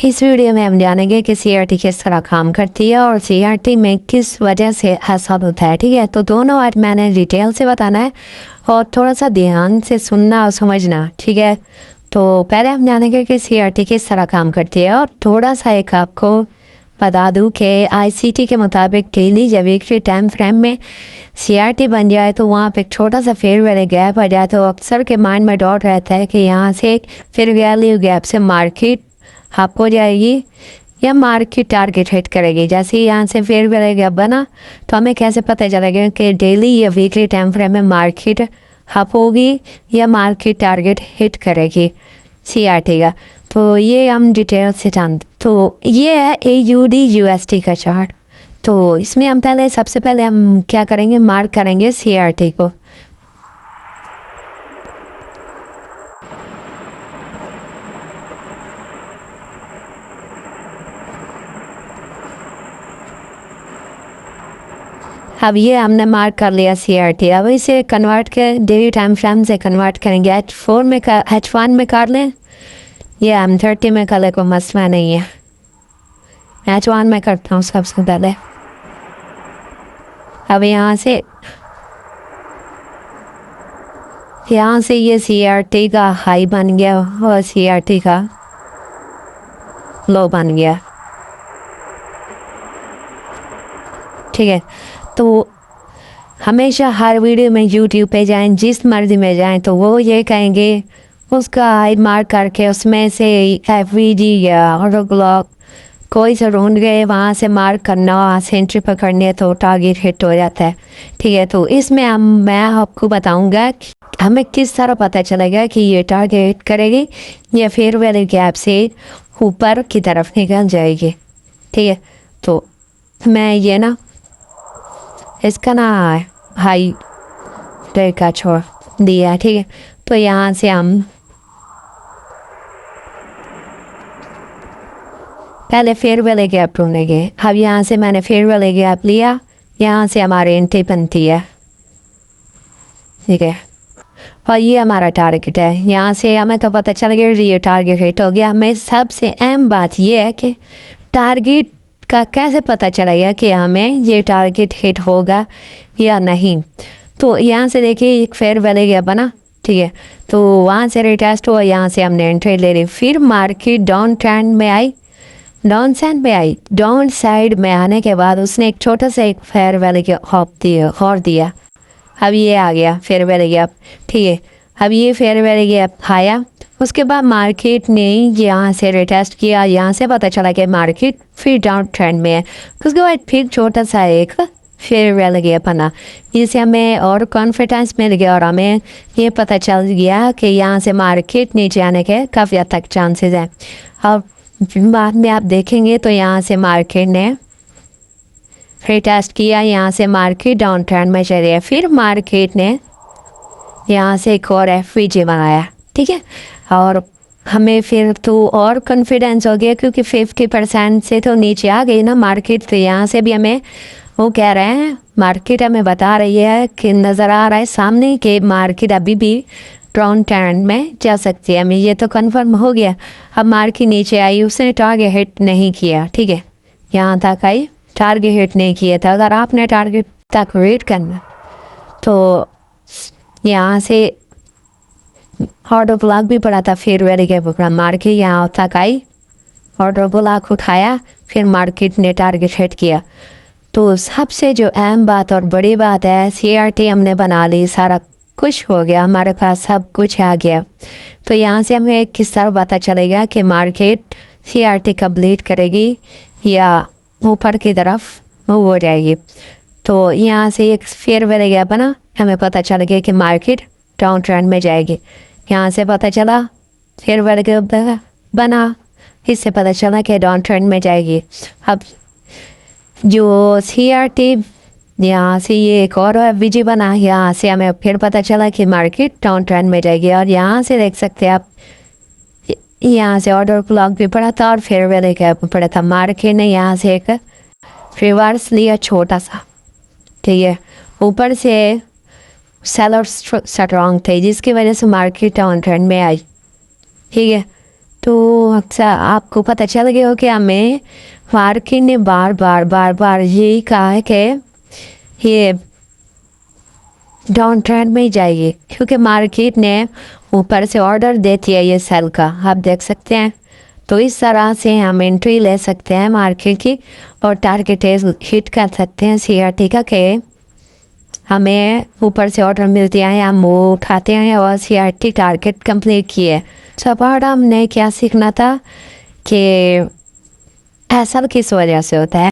इस वीडियो में हम जानेंगे कि सीआरटी किस तरह काम करती है और सीआरटी में किस वजह से हादसा होता है। ठीक है, तो दोनों आज मैंने डिटेल से बताना है और थोड़ा सा ध्यान से सुनना और समझना। ठीक है, तो पहले हम जानेंगे कि सीआरटी किस तरह काम करती है और थोड़ा सा एक आपको बता दूं कि आईसीटी के मुताबिक डेली या वीकली टाइम फ्रेम में सीआरटी बन जाए तो वहाँ पे एक छोटा सा फेयर वैल्यू गैप आ जाए तो अक्सर के माइंड में डाउट रहता है कि यहाँ से फेयर वैल्यू गैप से मार्केट अप हो जाएगी या मार्केट टारगेट हिट करेगी। जैसे ही यहाँ से फेयर वैल्यू गैप बना तो हमें कैसे पता चलेगा कि डेली या वीकली टाइम फ्रेम में मार्केट अप होगी या मार्केट टारगेट हिट करेगी सीआरटी का। तो ये हम डिटेल से जानते। तो ये है AUD USD का चार्ट। तो इसमें हम सबसे पहले हम क्या करेंगे, मार्क करेंगे सीआरटी को। अब ये हमने मार्क कर लिया सीआरटी। अब इसे कन्वर्ट कर डेली टाइम फ्रेम से कन्वर्ट करेंगे। H4 में H1 में कर लें या M30 में कर ले, कोई मसला नहीं है। H1 में करता हूँ सबसे पहले। अब यहाँ से ये सीआरटी का हाई बन गया और सीआरटी का लो बन गया। ठीक है, तो हमेशा हर वीडियो में यूट्यूब पे जाएं, जिस मर्जी में जाएं तो वो ये कहेंगे उसका हाई मार्क करके उसमें से FVG या ऑटो क्लॉक कोई से ढूंढ गए वहाँ से मार्क करना, वहाँ से एंट्री पकड़ने तो टारगेट हिट हो जाता है। ठीक है, तो इसमें मैं आपको बताऊंगा कि हमें किस तरह पता चलेगा कि ये टारगेट हिट करेगी या फेयर वैल्यू गैप से ऊपर की तरफ निकल जाएगी। ठीक है, तो मैं ये ना इसका ना हाई रेट का छोड़ दिया। ठीक है, तो यहाँ से हम पहले फेयर वैल्यू गैप ढूंढेंगे। अब यहाँ से मैंने फेयर वैल्यू गैप लिया, यहाँ से हमारी एंट्री बनती है। ठीक है, और ये हमारा टारगेट है। यहाँ से हमें तो पता चल गया ये टारगेट हिट हो गया। हमें सबसे अहम बात ये है कि टारगेट का कैसे पता चलेगा कि हमें ये टारगेट हिट होगा या नहीं। तो यहाँ से देखिए एक फेयर वैल्यू गैप बना। ठीक है, तो वहाँ से रिटेस्ट हुआ, यहाँ से हमने एंट्री ले ली। फिर मार्केट डाउन ट्रेंड में आई, डाउन साइड में आने के बाद उसने एक छोटा सा एक फेयर वैल्यू गैप और दिया। अब ये आ गया फेयर वैल्यू गैप। ठीक है, अब ये फेयर वैल्यू गैप आया, उसके बाद मार्केट ने यहाँ से रिटेस्ट किया, यहाँ से पता चला कि मार्केट फिर डाउन ट्रेंड में है। उसके बाद फिर छोटा सा एक फेयर वैल्यू गैप बना, जिससे हमें और कॉन्फिडेंस मिल गया और हमें ये पता चल गया कि यहाँ से मार्केट नीचे आने के काफ़ी हद तक चांसेस हैं। अब बाद में आप देखेंगे तो यहाँ से मार्केट ने रिटेस्ट किया, यहाँ से मार्केट डाउन ट्रेंड में चली है। फिर मार्केट ने यहाँ से एक और FVG बनाया। ठीक है, और हमें फिर तो और कॉन्फिडेंस हो गया क्योंकि 50% से तो नीचे आ गई ना मार्केट। तो यहाँ से भी हमें वो कह रहे हैं, मार्केट हमें बता रही है कि नज़र आ रहा है सामने कि मार्केट अभी भी डाउन ट्रेंड में जा सकती है। हमें ये तो कन्फर्म हो गया। अब मार्केट नीचे आई, उसने टारगेट हिट नहीं किया। ठीक है, यहाँ तक आई, टारगेट हिट नहीं किया था। अगर आपने टारगेट तक वेट करना तो यहाँ से ऑर्डर ब्लॉक भी पड़ा था, फिर वेरी के पकड़ा, मार्केट यहाँ तक आई, ऑर्डर ब्लॉक उठाया, फिर मार्केट ने टारगेट हिट किया। तो सबसे जो अहम बात और बड़ी बात है, सीआरटी हमने बना ली, सारा कुछ हो गया, हमारे पास सब कुछ आ गया। तो यहाँ से हमें किस तरह पता चलेगा कि मार्केट सीआरटी कंप्लीट करेगी या ऊपर की तरफ मूव हो जाएगी। तो यहाँ से एक फेयर वैल्यू गैप बना, हमें पता चल गया कि मार्केट डाउन ट्रेंड में जाएगी। यहाँ से पता चला फेयर वैल्यू गैप बना, इससे पता चला कि डाउन ट्रेंड में जाएगी। अब जो सीआरटी यहाँ से ये एक और FVG बना, यहाँ से हमें फिर पता चला कि मार्केट डाउन ट्रेंड में जाएगी। और यहाँ से देख सकते हैं आप, यहाँ से ऑर्डर ब्लॉक भी पड़ा था और फेयर वैल्यू गैप पड़ा था। मार्केट ने यहाँ से एक रिवर्स लिया छोटा सा। ठीक है, ऊपर से सेलर स्ट्रॉन्ग थे जिसकी वजह से मार्केट डाउन ट्रेंड में आई। ठीक है, तो अक्सर आपको पता चल गया हो कि हमें मार्केट ने बार बार यही कहा है कि ये डाउन ट्रेंड में जाइए, क्योंकि मार्केट ने ऊपर से ऑर्डर देती है ये सेल का, आप देख सकते हैं। तो इस तरह से हम एंट्री ले सकते हैं मार्केट की और टारगेट हिट कर सकते हैं CRT का के हमें ऊपर से ऑर्डर मिलती है, हम वो उठाते हैं और CRT टारगेट कंप्लीट किए। सब और हमने क्या सीखना था कि ऐसा किस वजह से होता है।